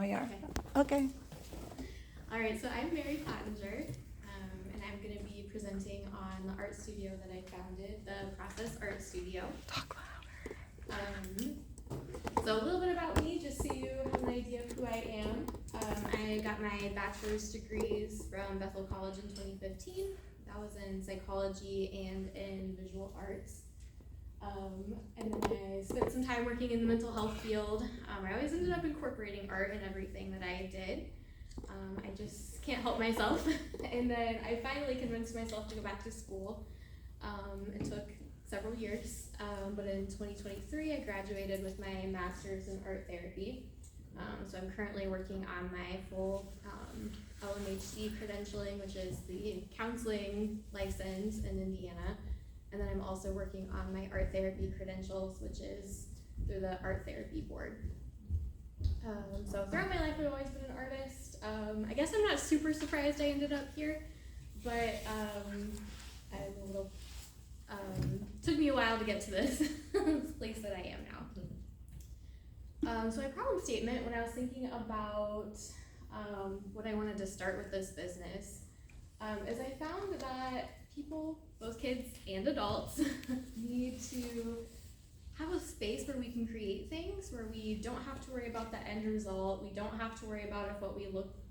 Oh, yeah. Okay. All right, so I'm Pottenger, and I'm going to be presenting on the art studio that I founded, the Process Art Studio. Talk louder. So a little bit about me, just so you have an idea of who I am. I got my bachelor's degrees from Bethel College in 2015. That was in psychology and in visual arts. And then I spent some time working in the mental health field. I always ended up incorporating art in everything that I did. I just can't help myself. And then I finally convinced myself to go back to school. It took several years, but in 2023 I graduated with my master's in art therapy. So I'm currently working on my full LMHCA credentialing, which is the counseling license in Indiana. And then I'm also working on my art therapy credentials, which is through the Art Therapy Board. So throughout my life, I've always been an artist. I guess I'm not super surprised I ended up here, but I'm a little, took me a while to get to this place that I am now. So my problem statement, when I was thinking about what I wanted to start with this business, is I found that people, both kids and adults, need to have a space where we can create things, where we don't have to worry about the end result. We don't have to worry about if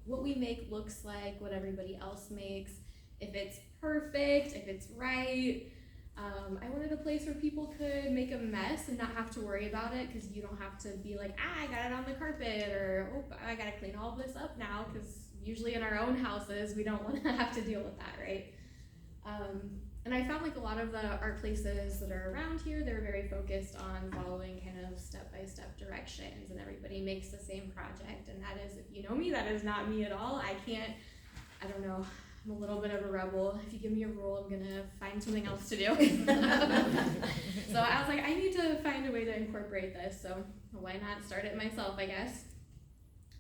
what we make looks like what everybody else makes, if it's perfect, if it's right. I wanted a place where people could make a mess and not have to worry about it, because you don't have to be like, I got it on the carpet, or oh, I gotta clean all this up now, because usually in our own houses we don't want to have to deal with that, right? And I found like a lot of the art places that are around here, they're very focused on following kind of step-by-step directions, and everybody makes the same project, and that is, if you know me, that is not me at all. I don't know, I'm a little bit of a rebel. If you give me a rule, I'm gonna find something else to do. So I was like, I need to find a way to incorporate this, so why not start it myself, I guess.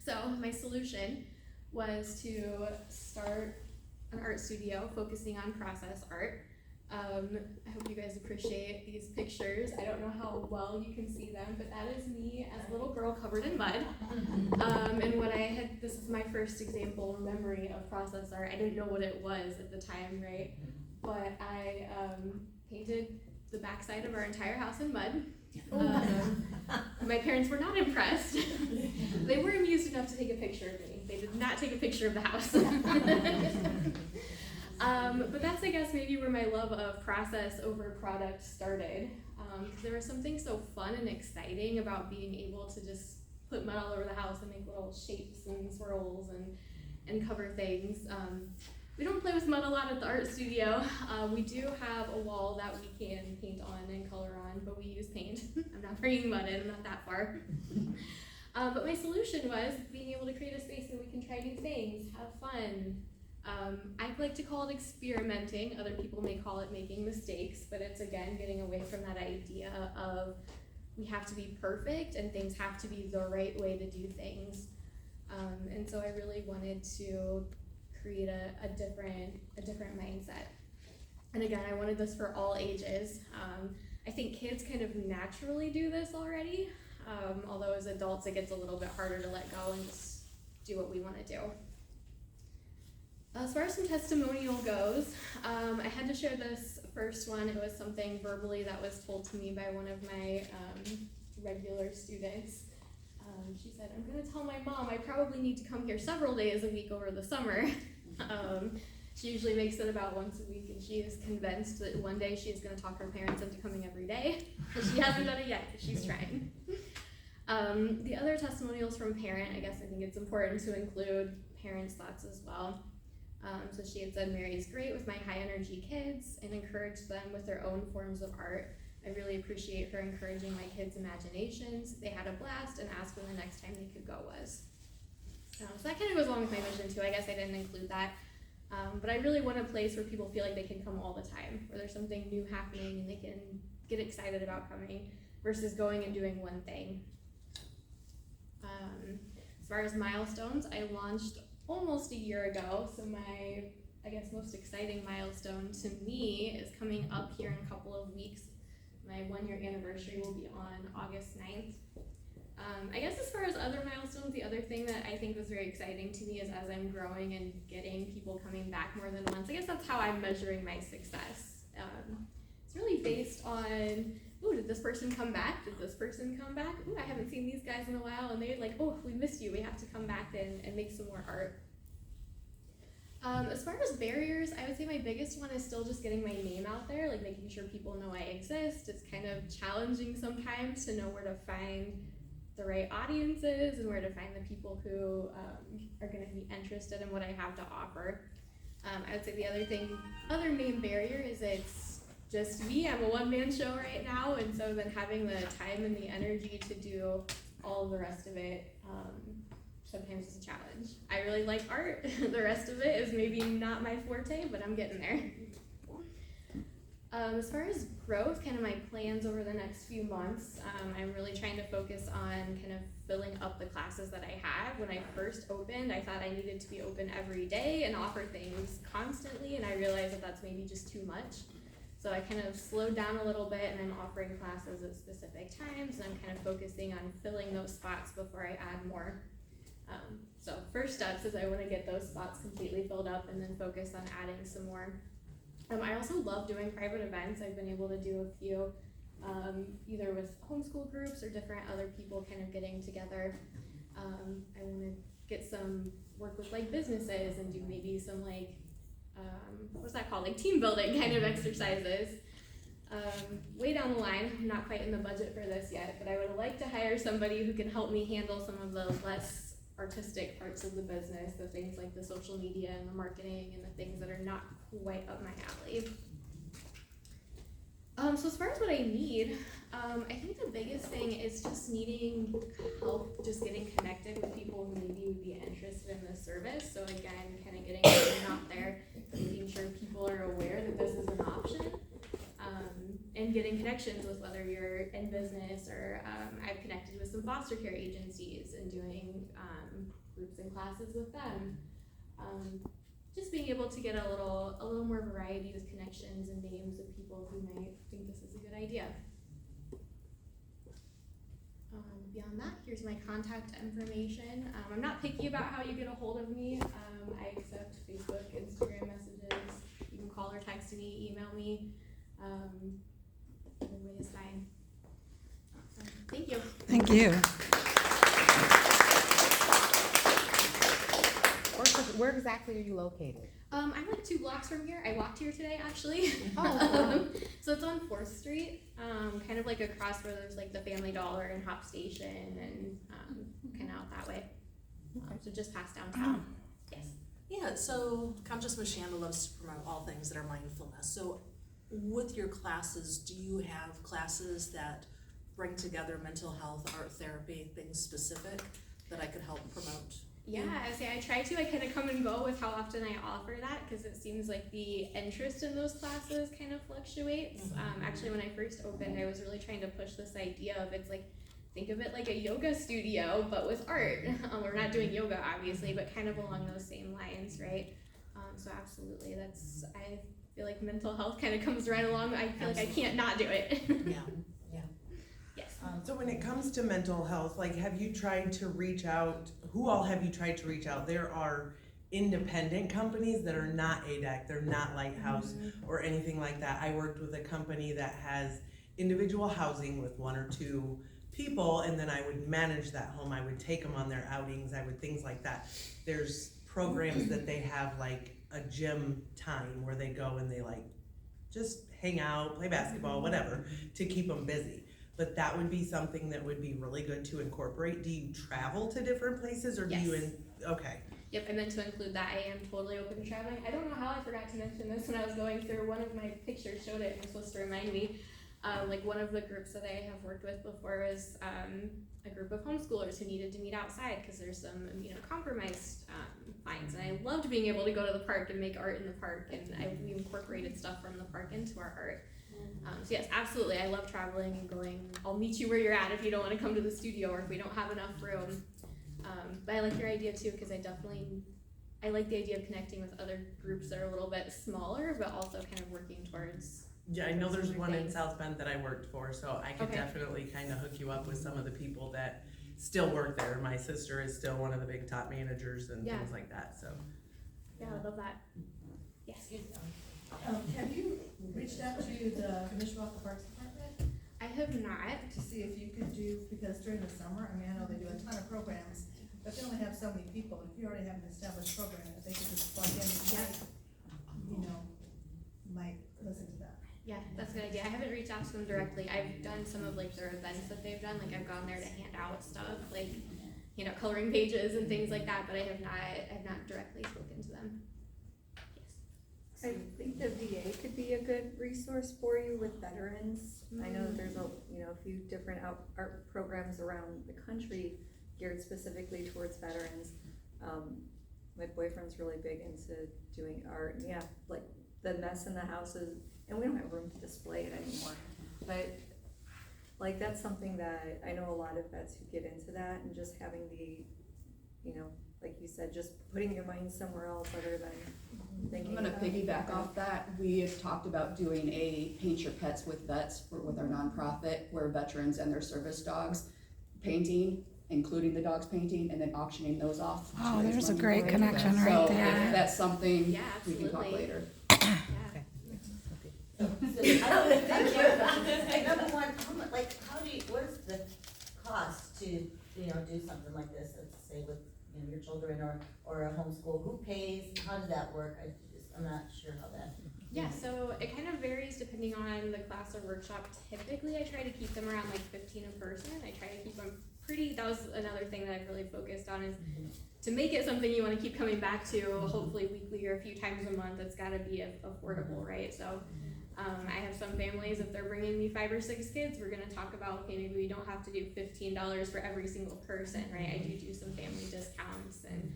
So my solution was to start an art studio focusing on process art. I hope you guys appreciate these pictures. I don't know how well you can see them, but that is me as a little girl covered in mud. And this is my first example or memory of process art. I didn't know what it was at the time, right? But I painted the backside of our entire house in mud. My parents were not impressed. They were amused enough to take a picture of me. They did not take a picture of the house. But that's, I guess, maybe where my love of process over product started. Because there was something so fun and exciting about being able to just put mud all over the house and make little shapes and swirls and cover things. We don't play with mud a lot at the art studio. We do have a wall that we can paint on and color on, but we use paint. I'm not bringing mud in, I'm not that far. But my solution was being able to create a space where we can try new things, have fun. I like to call it experimenting. Other people may call it making mistakes, but it's, again, getting away from that idea of we have to be perfect and things have to be the right way to do things. And so I really wanted to create a different mindset. And again, I wanted this for all ages. I think kids kind of naturally do this already, although as adults it gets a little bit harder to let go and just do what we want to do. As far as some testimonial goes, I had to share this first one. It was something verbally that was told to me by one of my regular students. She said, I'm going to tell my mom I probably need to come here several days a week over the summer. She usually makes it about once a week, and she is convinced that one day she is going to talk her parents into coming every day. She hasn't done it yet, but she's trying. The other testimonials from parent, I guess I think it's important to include parents' thoughts as well. So she had said, Mary's great with my high energy kids and encouraged them with their own forms of art. I really appreciate her encouraging my kids' imaginations. They had a blast and asked when the next time they could go was. So that kind of goes along with my mission too. I guess I didn't include that. But I really want a place where people feel like they can come all the time, where there's something new happening and they can get excited about coming versus going and doing one thing. As far as milestones, I launched almost a year ago, so my, I guess, most exciting milestone to me is coming up here in a couple of weeks. My 1-year anniversary will be on August 9th. I guess as far as other milestones, the other thing that I think was very exciting to me is as I'm growing and getting people coming back more than once, I guess that's how I'm measuring my success. It's really based on, ooh, did this person come back? Did this person come back? Ooh, I haven't seen these guys in a while, and they're like, oh, we missed you, we have to come back and make some more art. As far as barriers, I would say my biggest one is still just getting my name out there, like making sure people know I exist. It's kind of challenging sometimes to know where to find the right audiences and where to find the people who are going to be interested in what I have to offer. I would say the other main barrier is it's just me. I'm a one-man show right now, and so then having the time and the energy to do all of the rest of it sometimes is a challenge. I really like art. The rest of it is maybe not my forte, but I'm getting there. As far as growth, kind of my plans over the next few months, I'm really trying to focus on kind of filling up the classes that I have. When I first opened, I thought I needed to be open every day and offer things constantly, and I realized that that's maybe just too much. So I kind of slowed down a little bit, and I'm offering classes at specific times, and I'm kind of focusing on filling those spots before I add more. So first steps is I want to get those spots completely filled up and then focus on adding some more. I also love doing private events. I've been able to do a few, either with homeschool groups or different other people kind of getting together. I want to get some work with like businesses and do maybe some like, what's that called? Like team building kind of exercises. Way down the line, I'm not quite in the budget for this yet, but I would like to hire somebody who can help me handle some of the less artistic parts of the business, the things like the social media and the marketing and the things that are not quite up my alley. So as far as what I need, I think the biggest thing is just needing help, just getting connected with people who maybe would be interested in this service. So again, kind of getting it out there, making sure people are aware that this is an option. And getting connections with whether you're in business or I've connected with some foster care agencies and doing groups and classes with them. Just being able to get a little more variety with connections and names of people who might think this is a good idea. Beyond that, here's my contact information. I'm not picky about how you get a hold of me. I accept Facebook, Instagram messages. You can call or text me, email me. Either way is fine. Thank you. Thank you. Where exactly are you located? I'm like 2 blocks from here. I walked here today, actually. Oh, So it's on 4th Street, kind of like across where there's like the Family Dollar and Hop Station and kind of out that way. So just past downtown. Yes. Yeah, so Conscious Mishawaka loves to promote all things that are mindfulness. So with your classes, do you have classes that bring together mental health, art therapy, things specific that I could help promote? Yeah, I try to. I kind of come and go with how often I offer that because it seems like the interest in those classes kind of fluctuates. Actually, when I first opened, I was really trying to push this idea of it's like, think of it like a yoga studio, but with art. We're not doing yoga, obviously, but kind of along those same lines, right? So absolutely, I feel like mental health kind of comes right along. I feel like I can't not do it. Yeah. Yes. So when it comes to mental health, like have you tried to reach out, who all have you tried to reach out? There are independent companies that are not ADAC, they're not Lighthouse or anything like that. I worked with a company that has individual housing with 1 or 2 people, and then I would manage that home. I would take them on their outings, things like that. There's programs that they have like a gym time where they go and they like just hang out, play basketball, whatever, to keep them busy. But that would be something that would be really good to incorporate. Do you travel to different places or Yes. do you okay. Yep, I meant to include that. I am totally open to traveling. I don't know how I forgot to mention this when I was going through. One of my pictures showed it and was supposed to remind me. Like one of the groups that I have worked with before was a group of homeschoolers who needed to meet outside because there's some compromised lines. And I loved being able to go to the park and make art in the park, and we incorporated stuff from the park into our art. So yes, absolutely. I love traveling and going. I'll meet you where you're at if you don't want to come to the studio or if we don't have enough room. But I like your idea too because I like the idea of connecting with other groups that are a little bit smaller, but also kind of working towards. Yeah, I know there's Similar one in things. South Bend that I worked for, so I could Okay. definitely kind of hook you up with some of the people that still work there. My sister is still one of the big top managers and Yeah. things like that, so. Yeah, I love that. Yes. Have you reached out to the Mishawaka Parks Department I have not. to see if you could do, because during the summer, I mean, I know they do a ton of programs, but they only have so many people, if you already have an established program, if they could just plug in, you know, might listen to that. Yeah, that's a good idea. I haven't reached out to them directly. I've done some of like their events that they've done. Like I've gone there to hand out stuff, like, you know, coloring pages and things like that, but I've not directly spoken to them. Yes. I think the VA could be a good resource for you with veterans. I know that there's a few different art programs around the country geared specifically towards veterans. My boyfriend's really big into doing art, and yeah, like the mess in the houses, and we don't have room to display it anymore. But like that's something that I know a lot of vets who get into that, and just having the, like you said, just putting your mind somewhere else other than thinking. I'm gonna about piggyback off that. We have talked about doing a Paint Your Pets with Vets with our nonprofit, where veterans and their service dogs painting, including the dogs painting, and then auctioning those off. to Oh, raise there's a money great for connection vets. right So there. if that's something Yeah, we can talk absolutely. later. Yeah. Number one, how do you, what's the cost to, do something like this, let's say with, your children or a homeschool, who pays, how does that work? I'm not sure how that. Yeah, so it kind of varies depending on the class or workshop. Typically, I try to keep them around like 15 a person. I try to keep them that was another thing that I've really focused on is to make it something you want to keep coming back to, hopefully weekly or a few times a month. It's got to be affordable, right? So I have some families, if they're bringing me 5 or 6 kids, we're going to talk about, okay, maybe we don't have to do $15 for every single person, right? I do some family discounts, and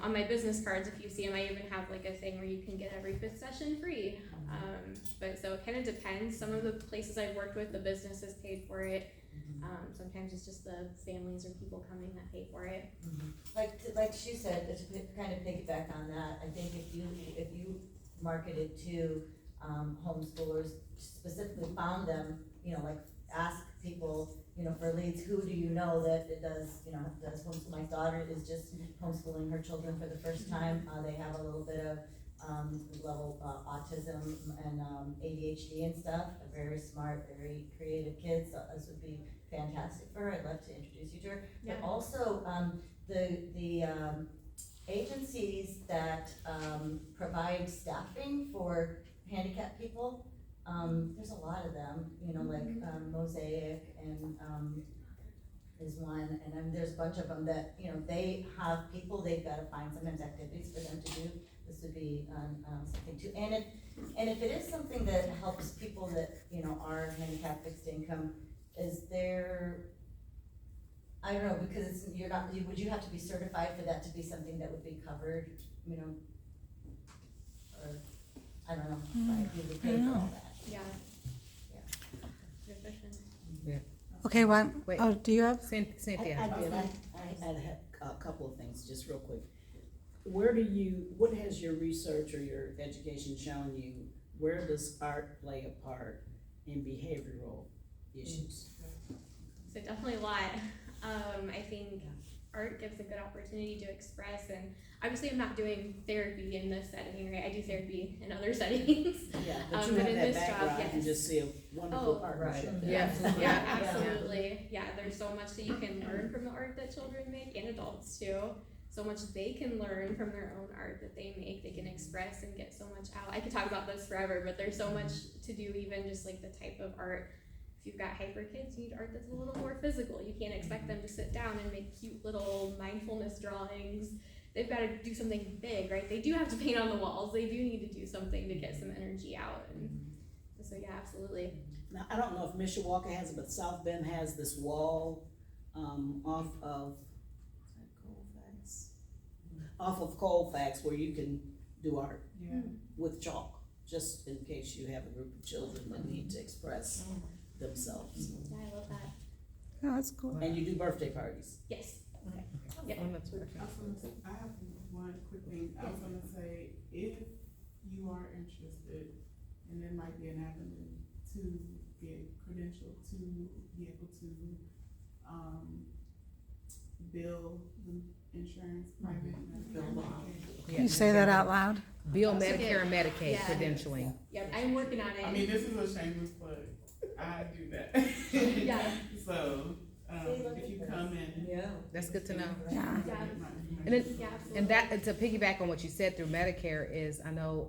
on my business cards, if you see them, I even have like a thing where you can get every 5th session free. But so it kind of depends. Some of the places I've worked with, the business has paid for it. Sometimes it's just the families or people coming that pay for it. Like she said, to kind of piggyback on that, I think if you marketed to homeschoolers, specifically found them, like ask people, for leads, who do you know that it does homeschool? My daughter is just homeschooling her children for the first time. They have a little bit of level autism and ADHD and stuff. They're very smart, very creative kids. So this would be fantastic for her. I'd love to introduce you to her. Yeah. But also the agencies that provide staffing for handicapped people. There's a lot of them, like Mosaic and is one, and then there's a bunch of them that, they have people, they've gotta find sometimes activities for them to do. This would be something too, and if it is something that helps people that, are handicapped, fixed income, is there, I don't know, because would you have to be certified for that to be something that would be covered, or, I don't know, like you would pay for all that. Yeah. Yeah. Good question. Okay, Wait. do you have? Cynthia. I had a couple of things, just real quick. What has your research or your education shown you, where does art play a part in behavioral issues? So definitely a lot. I think art gives a good opportunity to express, and obviously I'm not doing therapy in this setting, right? I do therapy in other settings. Yeah, but you but have in that this job, background, you yes. just see a wonderful partnership. right. there. Yes. Yeah, absolutely. Yeah, there's so much that you can learn from the art that children make, and adults too. So much they can learn from their own art that they make. They can express and get so much out. I could talk about this forever, but there's so much to do, even just like the type of art. If you've got hyper kids, you need art that's a little more physical. You can't expect them to sit down and make cute little mindfulness drawings. They've got to do something big, right? They do have to paint on the walls. They do need to do something to get some energy out. And so yeah, absolutely. Now, I don't know if Mishawaka has it, but South Bend has this wall, off of, off of Colfax, where you can do art with chalk, just in case you have a group of children that need to express themselves. Yeah, I love that. Oh, that's cool. And you do birthday parties. Yes. Yep. I have one quick thing. I was gonna say, if you are interested, and there might be an avenue to get credentialed to be able to bill insurance, private. Bill law. Can you say that out loud? Bill So Medicare and Medicaid yeah. credentialing. Yep, I'm working on it. I mean, this is a shameless plug. I do that. Yeah. So, if you come in. Yeah. That's good to know. Yeah. Yeah. And then, Yeah, absolutely. and that, to piggyback on what you said through Medicare is, I know,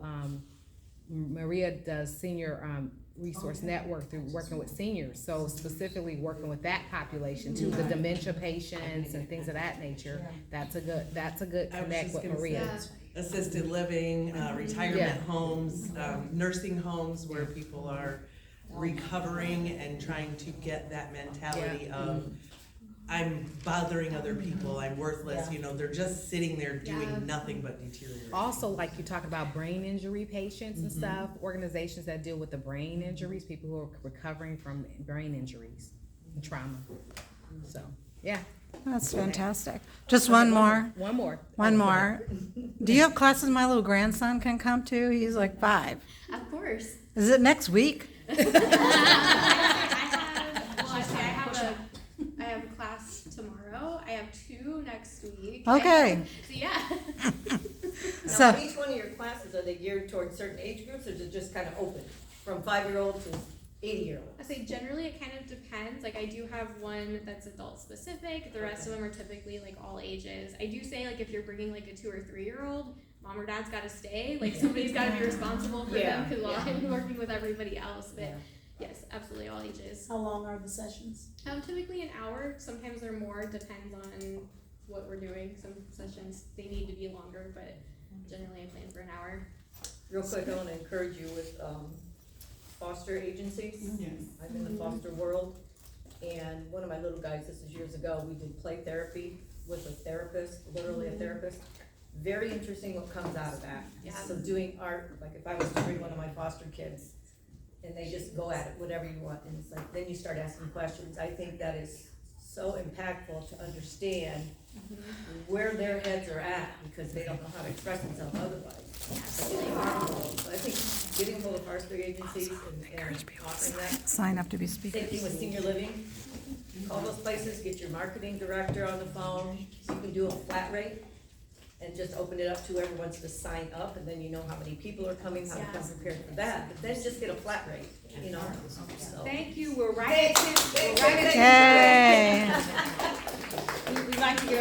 Maria does senior, resource network through working with seniors. So specifically working with that population too, the dementia patients and things of that nature. That's a good I was connect just with gonna Maria. say, assisted living, retirement homes, nursing homes where people are recovering and trying to get that mentality of, I'm bothering other people, I'm worthless, you know, they're just sitting there doing nothing but deteriorating. Also, like you talk about brain injury patients and stuff, organizations that deal with the brain injuries, people who are recovering from brain injuries and trauma. So, yeah. That's fantastic. Just one more. One more. One more. Do you have classes my little grandson can come to? He's like 5. Of course. Is it next week? I have a class tomorrow. I have 2 next week. Okay. So yeah. So- Now, each one of your classes, are they geared towards certain age groups, or is it just kind of open, from 5-year-old to 80-year-old? I say generally it kind of depends. Like I do have one that's adult specific. The rest of them are typically like all ages. I do say like if you're bringing like a 2 or 3-year-old, mom or dad's got to stay. Like somebody's got to be responsible for them because I'm working with everybody else. But yes, absolutely all ages. How long are the sessions? Typically an hour. Sometimes they're more. Depends on what we're doing. Some sessions they need to be longer, but generally I plan for an hour. Real quick, I wanna encourage you with, foster agencies. Yes. I'm in the foster world, and one of my little guys, this is years ago, we did play therapy with a therapist, literally a therapist. Very interesting what comes out of that. Yeah. So doing art, like if I was to bring one of my foster kids, and they just go at it, whatever you want, and it's like, then you start asking questions. I think that is so impactful to understand where their heads are at, because they don't know how to express themselves otherwise. It's remarkable. So I think getting hold of foster agencies and offering that. Sign up to be Same speakers. thing with senior living. Call those places, get your marketing director on the phone. You can do a flat rate and just open it up to whoever wants to sign up, and then you know how many people are coming, how to come prepared for that. But then just get a flat rate, you know? So. Thank you, we're right at 10. Yay. We'd like to give